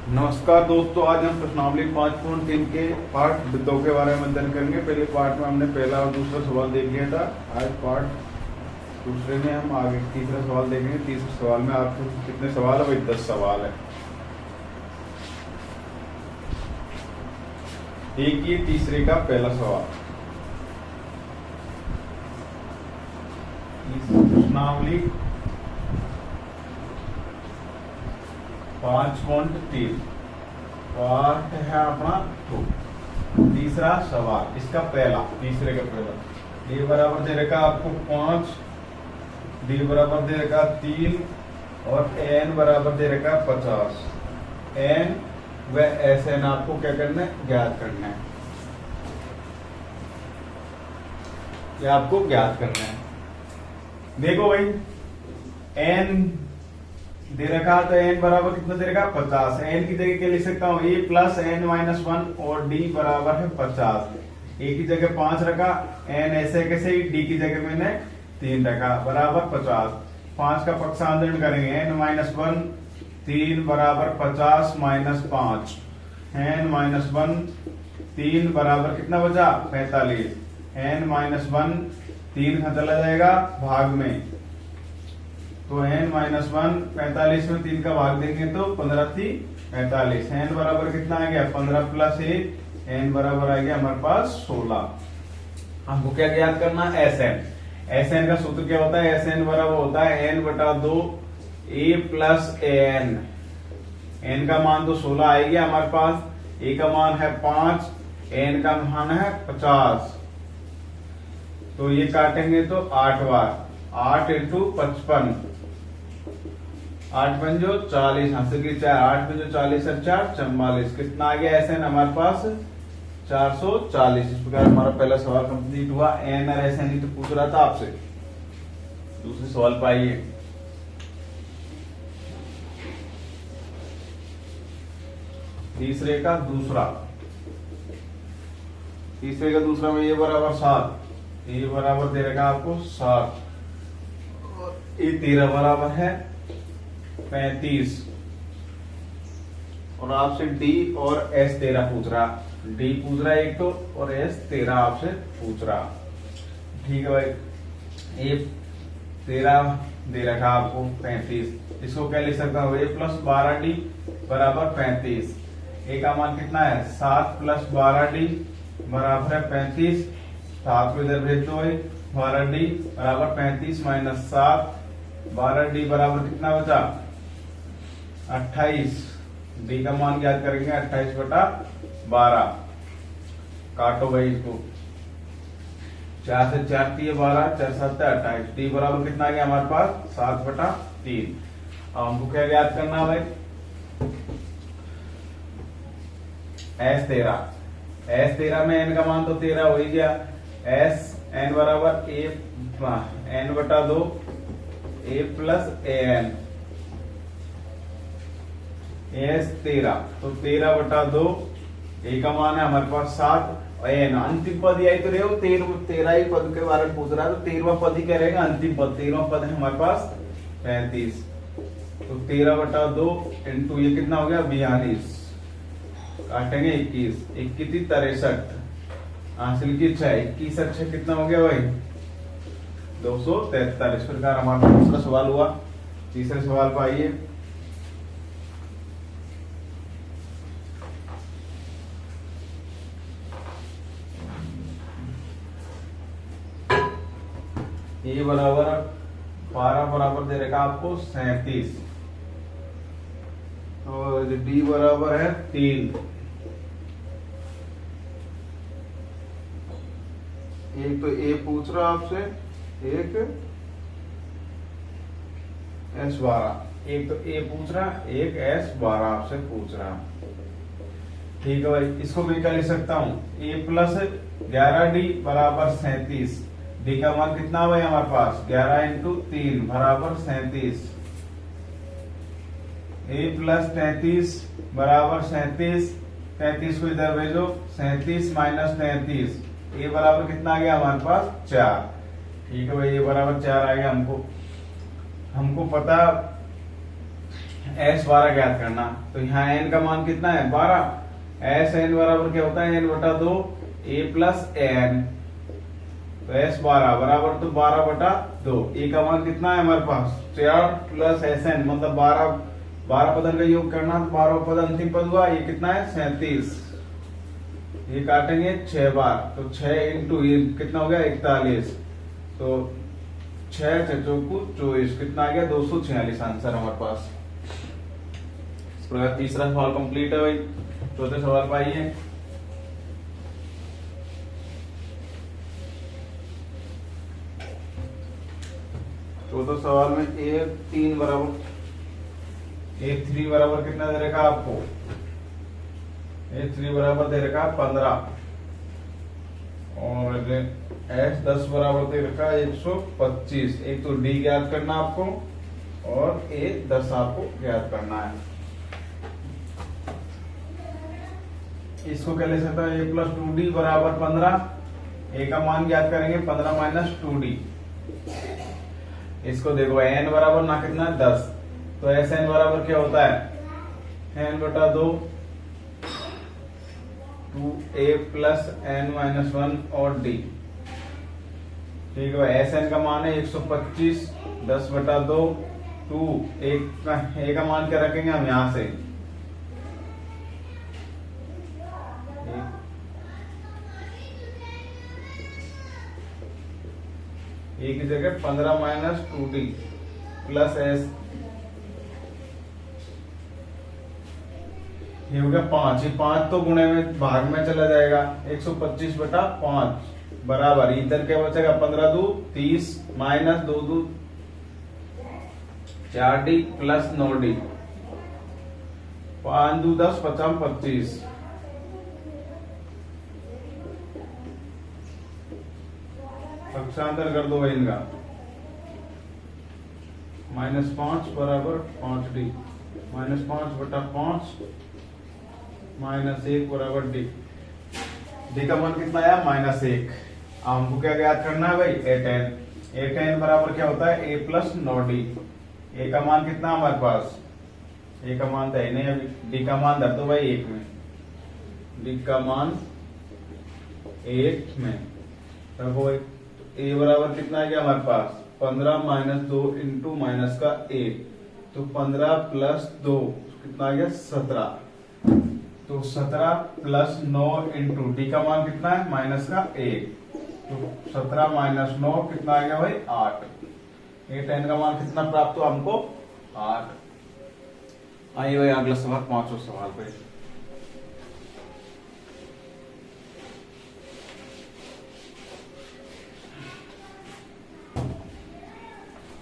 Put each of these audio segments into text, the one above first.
नमस्कार दोस्तों, आज हम प्रश्नावली 5.3 के पार्ट 2 के बारे में अध्ययन करेंगे। पहले पार्ट में हमने पहला और दूसरा सवाल देख लिया था। आज पार्ट दूसरे में हम आगे तीसरा सवाल देखेंगे। तीसरे सवाल में आपको कितने सवाल है भाई? 10 सवाल है। एक ये तीसरे का पहला सवाल, प्रश्नावली 5.3 पार्ट है अपना 2। तीसरा सवाल, इसका पहला, तीसरे का पहला। डी बराबर दे रखा आपको 5, डी बराबर दे रखा 3 और एन बराबर दे रखा 50। एन व एस एन आपको क्या करना है? ज्ञात करना है। ये आपको ज्ञात करना है। देखो भाई, एन दे रखा तो एन बराबर कितना दे रखा? 50। एन की जगह क्या लिख सकता हूँ? ए प्लस एन माइनस 1 और डी बराबर है 50। ए की जगह 5 रखा, एन ऐसे कैसे ही, डी की जगह मैंने 3 रखा, बराबर 50। 5 का पक्षांतरण करेंगे, एन माइनस 1 3 बराबर 50 माइनस 5, एन माइनस 1 3 बराबर कितना बचा? 45। एन माइनस 1 3 का चला जाएगा भाग में, तो एन माइनस 1 45 में 3 का भाग देंगे तो 15 थी 45। एन बराबर कितना आ गया? 15 प्लस 1, एन बराबर आ गया हमारे पास 16। हमको क्या ज्ञात करना? S N. एस एन का सूत्र क्या होता है? एस एन बराबर होता है एन बटा 2 ए प्लस ए एन। एन का मान तो 16 आ गया हमारे पास, ए का मान है 5, एन का मान है 50। तो ये काटेंगे तो 8 बार, 8 इंटू 55, 8 पंजो 40, हाथ की 4, 8 पंजो 40 और 4 44। कितना आ गया? एस एन हमारे पास 440। इस प्रकार हमारा पहला सवाल कंप्लीट हुआ। एन और एस एन ही तो पूछ रहा था आपसे। दूसरे सवाल पर आइए। तीसरे का दूसरा में ये बराबर 7, ये बराबर दे रखा आपको 7, ये 13 बराबर है 35। और आपसे डी और एस 13 पूछ रहा, डी पूछ रहा एक तो, और एस 13 आपसे पूछ रहा। ठीक है भाई, ये 13 दे रखा आपको 35। इसको क्या लिख सकता हूँ? ए प्लस 12 डी बराबर 35। ए का मान कितना है? 7 प्लस 12 डी बराबर है 35। 7 को इधर भेज दो भाई, 12 डी बराबर 35 माइनस 7, 12 डी बराबर कितना बचा? 28। डी का मान ज्ञात करेंगे 28 बटा 12। काटो भाई इसको, 4 से 4 दिए 12, 4 7 28। डी बराबर कितना आ गया हमारे पास? 7 बटा 3। अब हमको क्या ज्ञात करना है भाई? एस 13 में एन का मान तो 13 हो ही गया। एस एन बराबर ए एन बटा 2 ए प्लस ए एन। एस 13, तो 13 बटा 2, ए का मान है हमारे पास 7, एन अंतिम पद आई तो रहे हो 13 ही पद के बारे में पूछ रहा है, तो 13वां पद ही क्या रहेगा? अंतिम पद। 13वां पद है हमारे पास 35। तो 13 बटा 2 इंटू ये कितना हो गया? 42। काटेंगे 21, 21 63, हासिल की 6, 21 अच्छे कितना हो गया भाई? 273। इस प्रकार हमारा दूसरा सवाल हुआ। तीसरे सवाल पर आइए। ए बराबर 12 बराबर दे रखा आपको 37, और डी बराबर है 3। एक तो ए पूछ रहा आपसे, एक S12। एक तो ए पूछ रहा, एक S12 आपसे पूछ रहा। ठीक है भाई, इसको मैं क्या लिख सकता हूँ? ए प्लस 11 डी बराबर 37। डी का मान कितना भाई हमारे पास? 11 इंटू 3 बराबर 37। ए प्लस 33 बराबर 37, 33 को इधर भेजो, 37 माइनस 33, ए बराबर कितना आ गया हमारे पास? 4। ठीक है भाई, ए बराबर 4 आ गया। हमको पता एस 12 ज्ञात करना। तो यहाँ एन का मान कितना है 12। एस एन बराबर क्या होता है एन बटा 2 ए प्लस एन। तो एस 12 बराबर तो 12 बटा 2। ए का मान कितना है हमारे पास 4 प्लस एस एन मतलब 12 पदन का योग करना। तो 12 पद अंतिम पद हुआ ये कितना है 37। ये काटेंगे 6 बार तो 6 इंटू ये कितना हो गया 41। तो 6 चौको 24 कितना आ गया 246 आंसर हमारे पास। इस प्रकार तीसरा सवाल कंप्लीट है भाई। चौथे सवाल पर आइए। चौथे सवाल में A3 बराबर कितना दे रखा आपको A3 बराबर दे रखा 15 और S10 बराबर दे रखा 125। एक तो D ज्ञात करना आपको और A10 आपको ज्ञात करना है। इसको क्या ले सकता है A प्लस 2D बराबर 15। A का मान ज्ञात करेंगे 15 माइनस 2D। इसको देखो n बराबर ना कितना 10 तो एस एन बराबर क्या होता है n बटा 2 2a प्लस n माइनस 1 और d। ठीक है एस एन का मान है 125 10 बटा 2 2 a का मान क्या रखेंगे हम यहां से ए की जगह 15 माइनस 2d प्लस एस। ये हो गया 5। ये 5 तो गुणे में भाग में चला जाएगा 125 बटा 5 बराबर इधर क्या बचेगा 15 दू 30 माइनस 2 दू 4d प्लस 9d 5 दू 10 50 25। पक्षांतर कर दो भाई इनका -5 बराबर 5d -5 बटा 5 -1 बराबर d। d का मान कितना आया -1। हमको क्या ज्ञात करना है भाई a10 बराबर क्या होता है a प्लस 9d। a का मान कितना हमारे पास a का मान तो है नहीं अभी। d का मान धर दो भाई 1 में। d का मान 1 में रखो भाई। a बराबर कितना आ गया हमारे पास 15 माइनस 2 इंटू माइनस का 1 तो 15 प्लस 2 कितना आ गया 17। तो 17 प्लस 9 इंटू डी का मान कितना है माइनस का 1 तो 17 माइनस 9 कितना आ गया भाई 8। A10 का मान कितना प्राप्त हुआ हमको 8। आइए भाई अगला सवाल 5वां सवाल पे।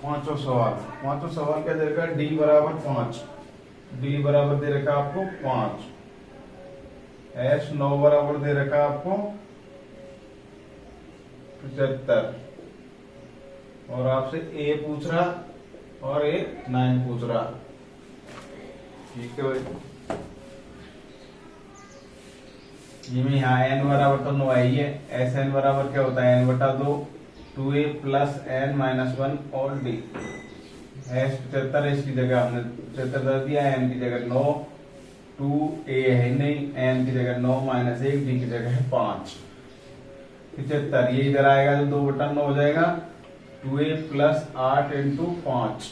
पांचवा सवाल क्या दे रखा है d बराबर 5। d बराबर दे रखा आपको 5। s 9 बराबर दे रखा आपको 75 और आपसे a पूछ रहा और a 9 पूछ रहा। ठीक है भाई ये में यहाँ n बराबर तो 9 है ही है। एस एन बराबर क्या होता है n बटा 2 2a प्लस n माइनस 1 और d। एस 75 इसकी जगह हमने 75 दे दिया n की जगह 9 2a है नहीं n की जगह 9 माइनस 1 d की जगह है 5। 75 ये इधर आएगा तो 2 बटा 9 हो जाएगा 2a प्लस 8 इंटू 5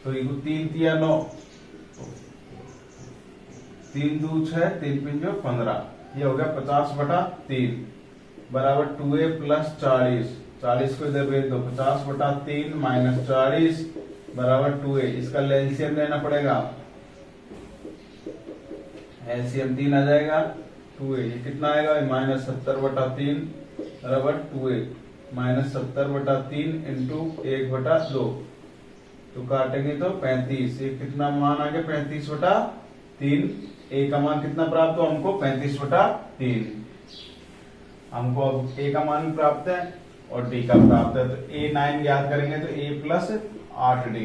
तो ये 3 तिया 9 3 दू 6 3 पिंजो 15 ये हो गया 50 बटा 3 बराबर 2a प्लस 40 को इधर भेज दो 50 बटा 3 माइनस 40 बराबर 2a। इसका एलसीएम लेना पड़ेगा। एलसीएम 3 आ जाएगा 2a ये कितना आएगा माइनस 70 बटा 3 बराबर 2a माइनस 70 बटा 3 इंटू 1 बटा 2 तो काटेंगे तो 35। ये कितना मान आ गया 35 बटा 3। a का मान कितना प्राप्त हो हमको 35 बटा 3। हमको अब a का मान प्राप्त है और d का प्राप्त है तो a9 ज्ञात करेंगे तो a प्लस 8d।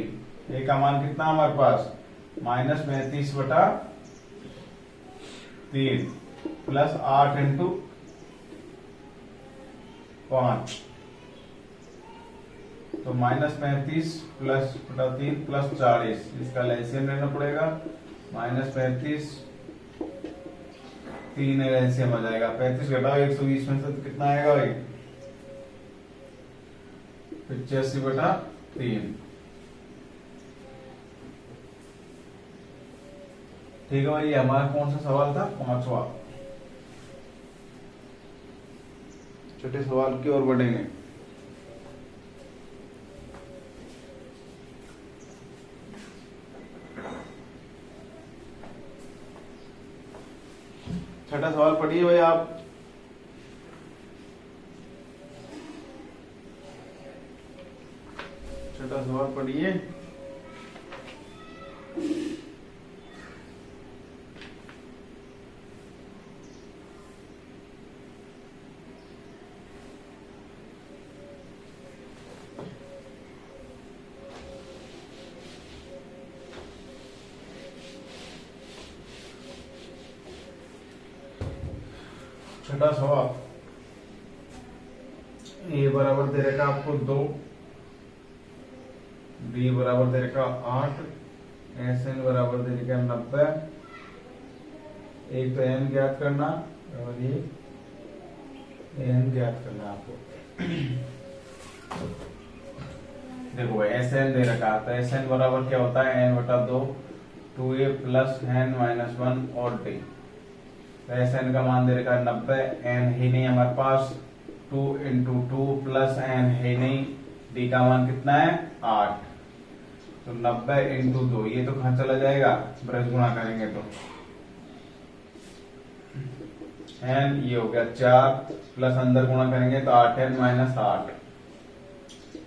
a का मान कितना हमारे पास -35 बटा 3 प्लस 8 इंटू 5 तो -35 प्लस बटा 3 प्लस 40, इसका एलसीएम लेना पड़ेगा। -35 3 एलसीएम आ जाएगा। 35 घटाओ 120 में से तो कितना आएगा भाई? 85/3। ठीक है भाई, ये हमारा कौन सा सवाल था? 5वां। छोटे सवाल की ओर बढ़ेंगे। छठा सवाल पढ़िए भाई आप। छठा सवाल पढ़िए। छठा सवाल, ए बराबर दे रखा आपको 2, बी बराबर दे रखा 8, एस एन बराबर दे रखा 90। एक तो एन ज्ञात करना और ये एन ज्ञात करना आपको। देखो भाई एस एन दे रखा था, एस एन बराबर क्या होता है? एन बटा 2, 2a प्लस एन माइनस 1 और डी। एस एन का मान दे रखा है 90, एन ही नहीं हमारे पास, 2 इंटू 2 प्लस एन ही नहीं, डी का मान कितना है? 8। तो 90 इंटू 2, ये तो कहां चला जाएगा? ब्रज गुणा करेंगे तो एन ये हो गया 4 प्लस अंदर गुणा करेंगे तो 8n माइनस 8,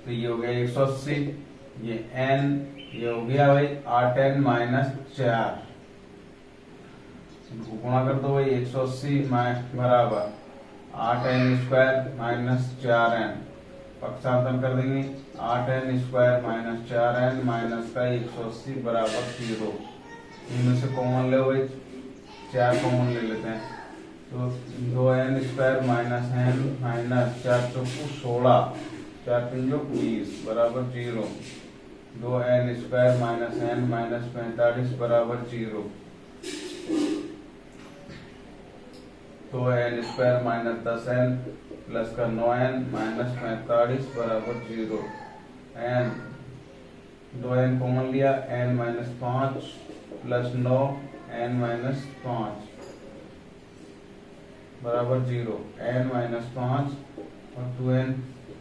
तो ये हो गया 180। ये n ये हो गया भाई 8n माइनस 4, इनको गुणा कर दो भाई। 180 बराबर 8n स्क्वायर माइनस 4n, पक्षांतर कर देंगे। 8n square minus 4n minus का 180 बराबर 0। इनमें से कॉमन ले भाई, 4 कॉमन ले लेते हैं तो 2n square minus n minus 4 चौको 16, 4 3 20 बराबर 0। 2n square minus n minus 45 बराबर 0। 2n square minus 10n plus का 9n माइनस 45 बराबर 0। n 2n कॉमन लिया, n minus 5 plus 9 n minus 5 बराबर 0। n माइनस 5 और 2n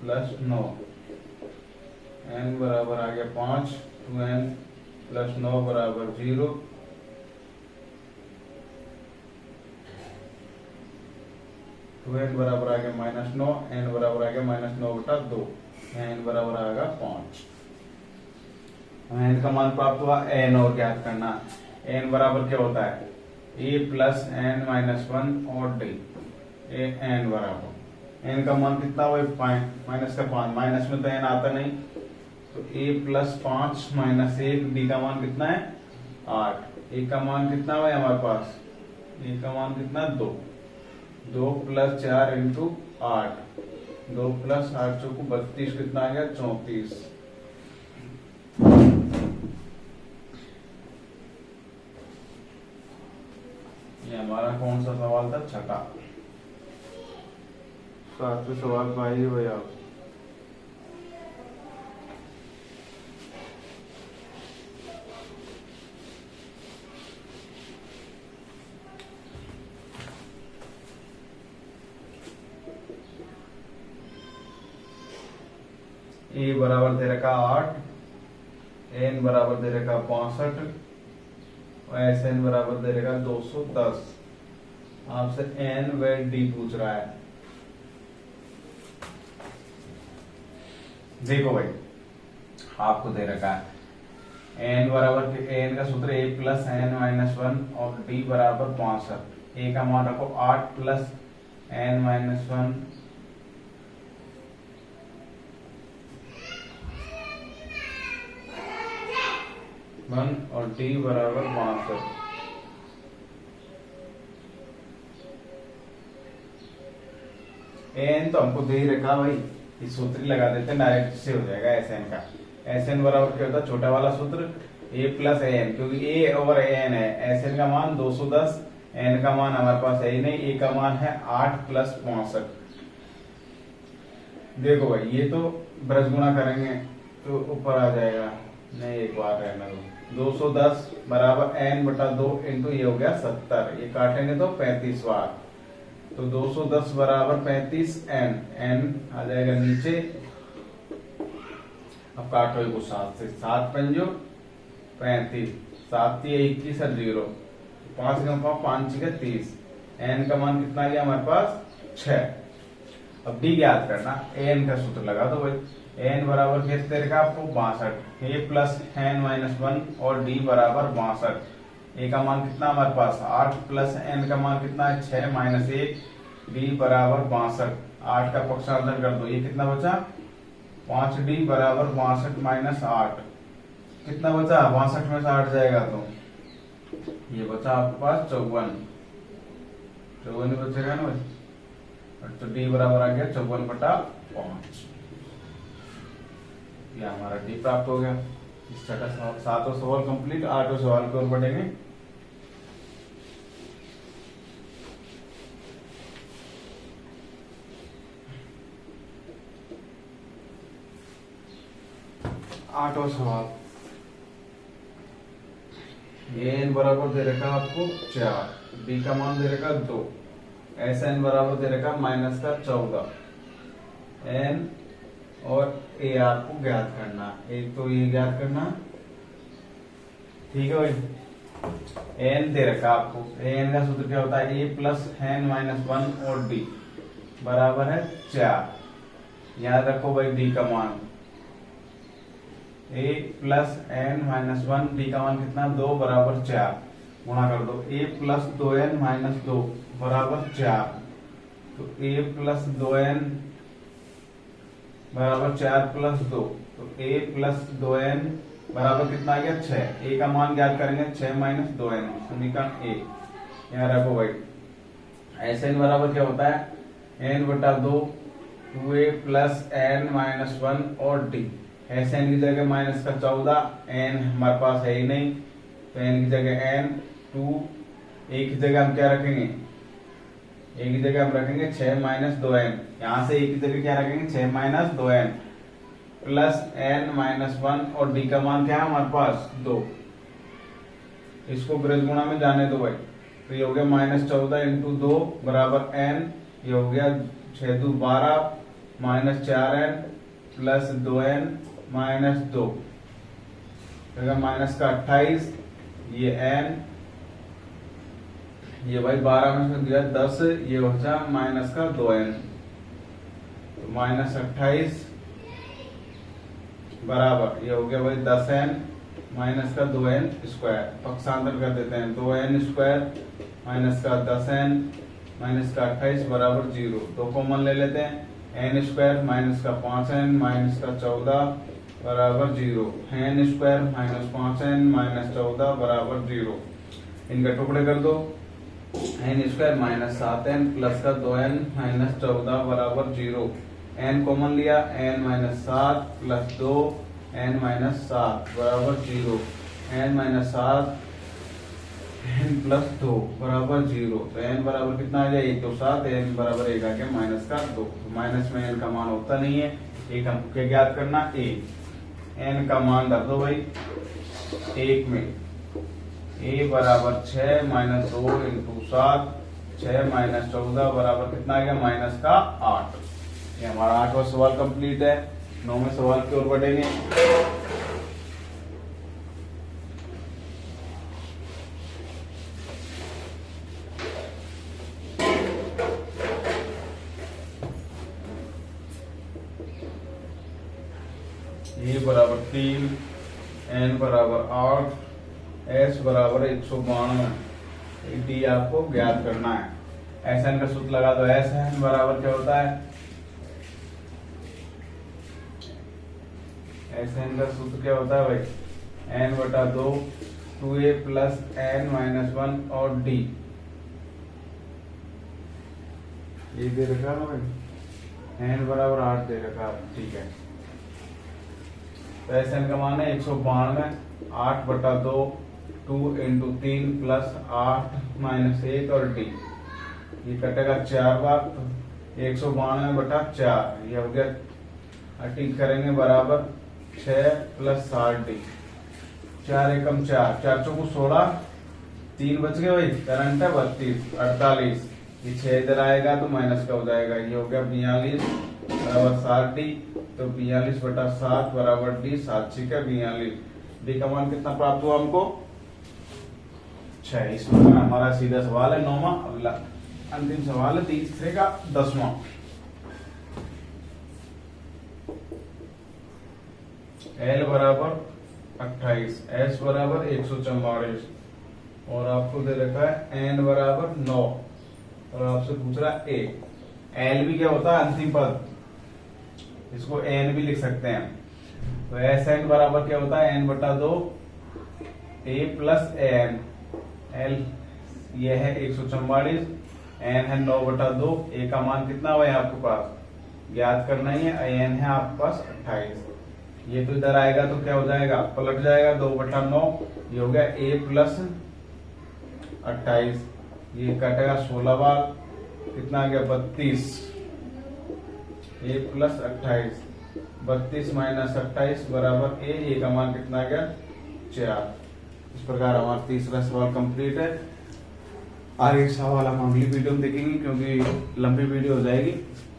प्लस 9, n बराबर आ गया 5, 2n प्लस 9 बराबर 0। 2n बराबर आ गया माइनस 9, n बराबर आ गया माइनस 9 बटा 2, n बराबर आ गया 5। n का मान प्राप्त हुआ, n और ज्ञात करना। n बराबर क्या होता है? a प्लस n माइनस 1 और d। n बराबर n का मान कितना हुआ? माइनस का 5, माइनस में तो n आता नहीं, तो a प्लस 5 माइनस 1, d का मान कितना है? 8। a का मान कितना हुआ हमारे पास? a का मान कितना? 2। 2 प्लस 4 इंटू 8, 2 प्लस 8 चौको 32, कितना आ गया? 34। ये हमारा कौन सा सवाल था? छठा। 7वें सवाल भाई भैया। ए बराबर दे रखा 8, एन बराबर दे रखा 65 और एस एन बराबर दे रखा 210। आपसे एन व डी पूछ रहा है। देखो भाई आपको दे रखा है एन बराबर, एन का सूत्र ए प्लस एन माइनस 1 और डी बराबर 65। ए का मान रखो 8 प्लस एन माइनस 1 और डी बराबर 62। एन तो हमको दे ही रखा भाई, इस सूत्र ही लगा देते हैं, डायरेक्ट से हो जाएगा एस एन का। एस एन बराबर क्या होता है, छोटा वाला सूत्र ए प्लस ए एन, क्योंकि ए ओवर ए एन है। एस एन का मान 210, एन का मान हमारे पास है ही नहीं, ए का मान है 8 + 65। देखो भाई ये तो ब्रज गुणा करेंगे तो ऊपर आ जाएगा, नहीं एक बार रहना दो। 210 बराबर n बटा 2 इंटू ये हो गया 70, ये काटेंगे तो 35 बार, तो 210 बराबर 35 n, n आ जाएगा नीचे। अब काटो को 7 से, 7 पंजो 35, 7 × 21 और 0, 5 × 5 = 30, n का मान कितना गया हमारे पास 6। अब d याद करना, n का सूत्र लगा दो भाई, n बराबर कितने रखा आपको 62, a प्लस n माइनस 1 और d बराबर 62। a का मान कितना हमारे पास 8 प्लस n का मान कितना है 6 माइनस 1, d बराबर 62। 8 का पक्षांतर कर दो, ये कितना बचा 5d बराबर 62 माइनस 8, कितना बचा 62 में से 8 जाएगा तो ये बचा आपके पास 54, 54 बचेगा ना भाई, तो d बराबर आ गया 54/5। ये हमारा d प्राप्त हो गया। इस छठा 7वां सवाल कंप्लीट। 8वां सवाल की ओर बढ़ेंगे। आठवां सवाल, n बराबर दे रखा आपको 4, d का मान दे रखा 2, एस एन बराबर दे रखा -14, n और a आपको ज्ञात करना। एक तो ये ज्ञात करना, ठीक है भाई। n दे रखा आपको, n का सूत्र क्या होता है, a प्लस n माइनस 1 और d बराबर है 4। याद रखो भाई d का मान, a plus n minus 1, d का मान कितना 2 बराबर 4, गुणा कर दो, a प्लस 2n माइनस 2 बराबर 4, तो a प्लस 2n बराबर 4 प्लस 2, तो a प्लस 2n बराबर कितना आ गया 6। a का मान ज्ञात करेंगे 6 माइनस 2n, समीकरण a। यहाँ रखो भाई, एस एन बराबर क्या होता है n बटा 2, 2a प्लस n माइनस 1 और d। एस एन की जगह माइनस का 14, n हमारे पास है ही नहीं, तो n की जगह n, 2, a की जगह हम क्या रखेंगे, a की जगह हम रखेंगे 6 माइनस 2n, यहाँ से a की जगह क्या रखेंगे 6 minus 2n plus n minus 1 और d का मान क्या है हमारे पास 2। इसको ब्रज गुणा में जाने दो भाई, तो ये हो गया -14 इंटू 2 बराबर n, ये हो गया 6 2 12 minus 4n plus 2n minus 2, minus का 28, ये n, ये भाई 12 में से दिया 10, ये बचा माइनस का 2n, तो -28 बराबर ये हो गया भाई 10n माइनस का 2n स्क्वायर। पक्षांतर कर देते हैं, 2n स्क्वायर माइनस का 10n माइनस का 28 बराबर 0। 2 कॉमन ले लेते हैं, n स्क्वायर माइनस का 5n माइनस का 14 बराबर 0, n square minus 5n minus 14 बराबर 0। इनका टुकड़े कर दो, n square minus 7n plus का 2n माइनस 14 बराबर 0। n कॉमन लिया, n minus 7 plus 2 n minus 7 बराबर 0, n माइनस 7 n प्लस 2 बराबर 0। तो n बराबर कितना आ गया 1 तो 7, n बराबर 1 आ गया माइनस का 2। तो माइनस में n का मान होता नहीं है, एक हमको क्या ज्ञात करना a, n का मान रख दो भाई 1 में, a बराबर 6 माइनस 2 इंटू 7, 6 माइनस 14 बराबर कितना आ गया माइनस का 8। ये हमारा 8वां सवाल कंप्लीट है। 9वें सवाल की ओर बढ़ेंगे। a बराबर 3, n बराबर 8, s बराबर 192, डी आपको ज्ञात करना है। एस एन का सूत्र लगा दो, एस एन बराबर क्या होता है, एस एन का सूत्र क्या होता है भाई, n बटा 2, 2a प्लस n माइनस 1 और d। ये दे रखा ना भाई, n बराबर 8 दे रखा है, ठीक है। तो एस एन का मान है 192, 8/2, 2 × 3 + 8 - 1 और डी, ये कटेगा 4 बार, तो 192/4 ये हो गया। ठीक करेंगे बराबर 6 + 60D, 4 एकम 4, 4 चौको 16, 3 बच गए भाई, करंट है 32, 48, ये 6 इधर आएगा तो माइनस का हो जाएगा, ये हो गया 42 बराबर 60D, तो 42/7 बराबर डी, 7 6 42, डी का मान कितना प्राप्त हुआ हमको 6। इस प्रकार हमारा सीधा सवाल है 9वां। अगला अंतिम सवाल है तीसरे का 10वां। L बराबर 28, S बराबर 144 और आपको दे रखा है N बराबर 9 और आपसे पूछ रहा है A। L भी क्या होता है अंतिम पद, इसको N भी लिख सकते हैं। तो SN बराबर क्या होता है N/2 A + AN। L ये है 144, N है 9/2, A का मान कितना हुआ है आपके पास ज्ञात करना ही है, N है आपके पास 28, ये तो इधर आएगा तो क्या हो जाएगा पलट जाएगा 2/9, ये हो गया A + 28, ये कटेगा 16 बार, कितना आ गया 32, A + 28, 32 - 28 बराबर A का मान कितना आ गया 4। इस प्रकार हमारा तीसरा सवाल कंप्लीट है। आगे सवाल हम अगली वीडियो में देखेंगे क्योंकि लंबी वीडियो हो जाएगी।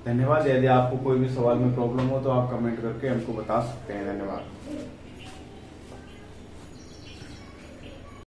धन्यवाद। यदि आपको कोई भी सवाल में प्रॉब्लम हो तो आप कमेंट करके हमको बता सकते हैं। धन्यवाद।